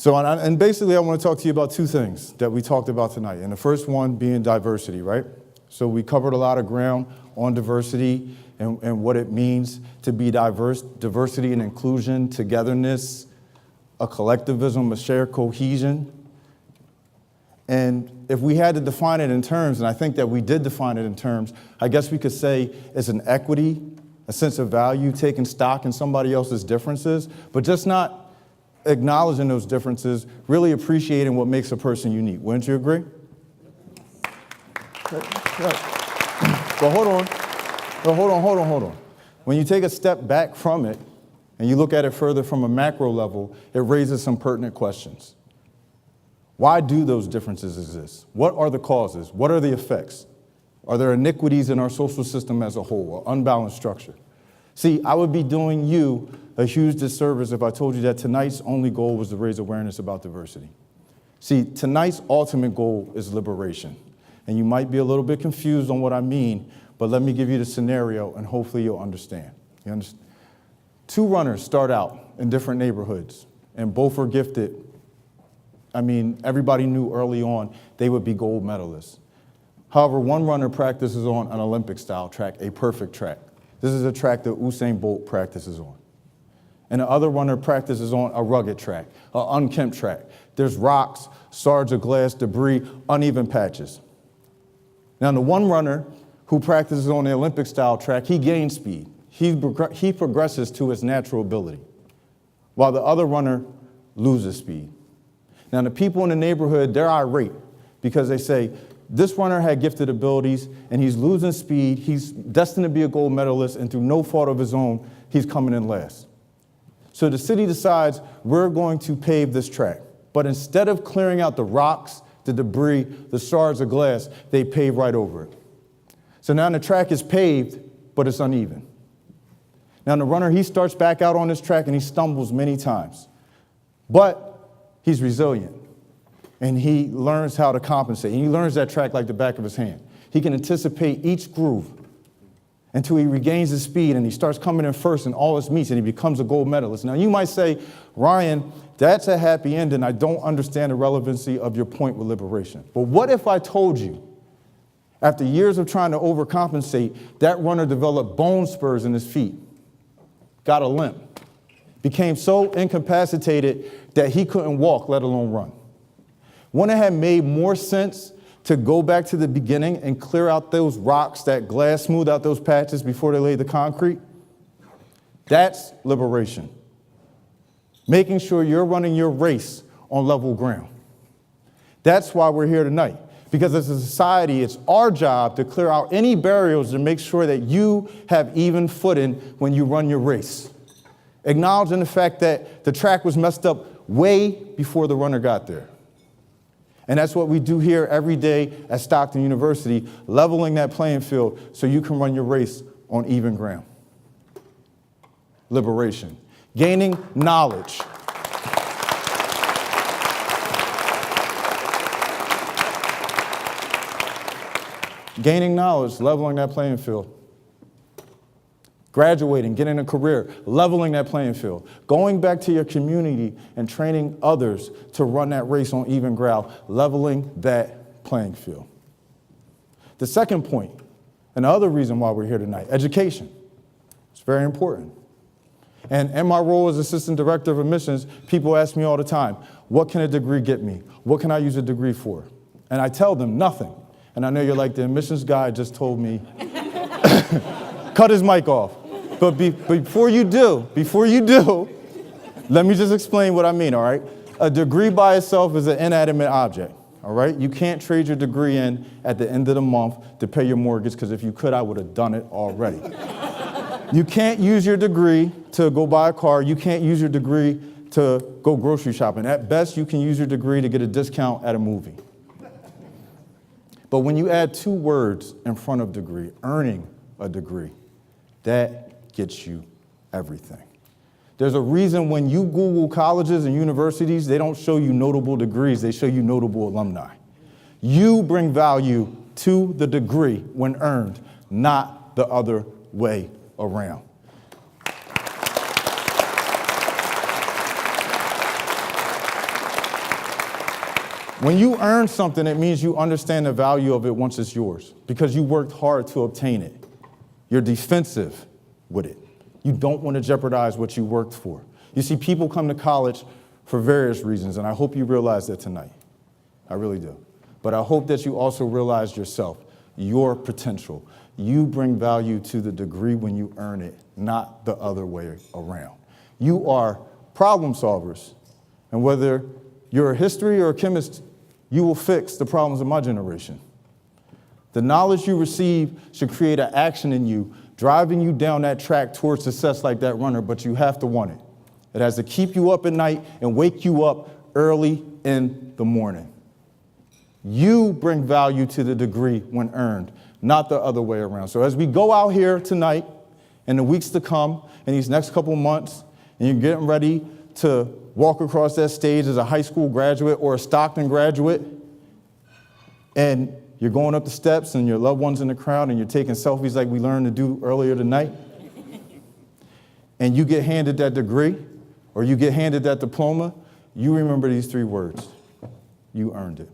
And basically, I want to talk to you about two things that we talked about tonight. And the first one being diversity, right? So we covered a lot of ground on diversity and what it means to be diverse, diversity and inclusion, togetherness, a collectivism, a shared cohesion. And if we had to define it in terms, and I think that we did define it in terms, I guess we could say it's an equity, a sense of value, taking stock in somebody else's differences, but just not acknowledging those differences, really appreciating what makes a person unique. Wouldn't you agree? Right. But hold on. When you take a step back from it and you look at it further from a macro level, it raises some pertinent questions. Why do those differences exist? What are the causes? What are the effects? Are there iniquities in our social system as a whole, or unbalanced structure? See, I would be doing you a huge disservice if I told you that tonight's only goal was to raise awareness about diversity. See, tonight's ultimate goal is liberation. And you might be a little bit confused on what I mean, but let me give you the scenario and hopefully you'll understand. You understand? Two runners start out in different neighborhoods and both were gifted. I mean, everybody knew early on they would be gold medalists. However, one runner practices on an Olympic-style track, a perfect track. This is a track that Usain Bolt practices on. And the other runner practices on a rugged track, an unkempt track. There's rocks, shards of glass, debris, uneven patches. Now, the one runner who practices on the Olympic-style track, he gains speed. He progresses to his natural ability, while the other runner loses speed. Now, the people in the neighborhood, they're irate because they say, this runner had gifted abilities, and he's losing speed. He's destined to be a gold medalist, and through no fault of his own, he's coming in last. So the city decides, we're going to pave this track. But instead of clearing out the rocks, the debris, the shards of glass, they pave right over it. So now the track is paved, but it's uneven. Now the runner, he starts back out on this track, and he stumbles many times. But he's resilient. And he learns how to compensate. And he learns that track like the back of his hand. He can anticipate each groove until he regains his speed and he starts coming in first in all his meets and he becomes a gold medalist. Now, you might say, Ryan, that's a happy ending. I don't understand the relevancy of your point with liberation. But what if I told you, after years of trying to overcompensate, that runner developed bone spurs in his feet, got a limp, became so incapacitated that he couldn't walk, let alone run? Wouldn't it have made more sense to go back to the beginning and clear out those rocks, that glass, smooth out those patches before they laid the concrete? That's liberation. Making sure you're running your race on level ground. That's why we're here tonight. Because as a society, it's our job to clear out any barriers to make sure that you have even footing when you run your race. Acknowledging the fact that the track was messed up way before the runner got there. And that's what we do here every day at Stockton University, leveling that playing field so you can run your race on even ground. Liberation. Gaining knowledge. Gaining knowledge, leveling that playing field. Graduating, getting a career, leveling that playing field. Going back to your community and training others to run that race on even ground, leveling that playing field. The second point, and the other reason why we're here tonight, education. It's very important. And in my role as assistant director of admissions, people ask me all the time, what can a degree get me? What can I use a degree for? And I tell them nothing. And I know you're like, the admissions guy just told me, cut his mic off. But before you do, let me just explain what I mean, all right? A degree by itself is an inanimate object, all right? You can't trade your degree in at the end of the month to pay your mortgage, because if you could, I would have done it already. You can't use your degree to go buy a car. You can't use your degree to go grocery shopping. At best, you can use your degree to get a discount at a movie. But when you add two words in front of degree, earning a degree, that gets you everything. There's a reason when you Google colleges and universities, they don't show you notable degrees, they show you notable alumni. You bring value to the degree when earned, not the other way around. When you earn something, it means you understand the value of it once it's yours because you worked hard to obtain it. You're defensive with it. You don't want to jeopardize what you worked for. You see, people come to college for various reasons, and I hope you realize that tonight. I really do. But I hope that you also realize yourself, your potential. You bring value to the degree when you earn it, not the other way around. You are problem solvers, and whether you're a history or a chemist, you will fix the problems of my generation. The knowledge you receive should create an action in you, driving you down that track towards success like that runner, but you have to want it. It has to keep you up at night and wake you up early in the morning. You bring value to the degree when earned, not the other way around. So as we go out here tonight and the weeks to come in these next couple months, and you're getting ready to walk across that stage as a high school graduate or a Stockton graduate, and you're going up the steps and your loved one's in the crowd and you're taking selfies like we learned to do earlier tonight, and you get handed that degree or you get handed that diploma, you remember these 3 words. You earned it.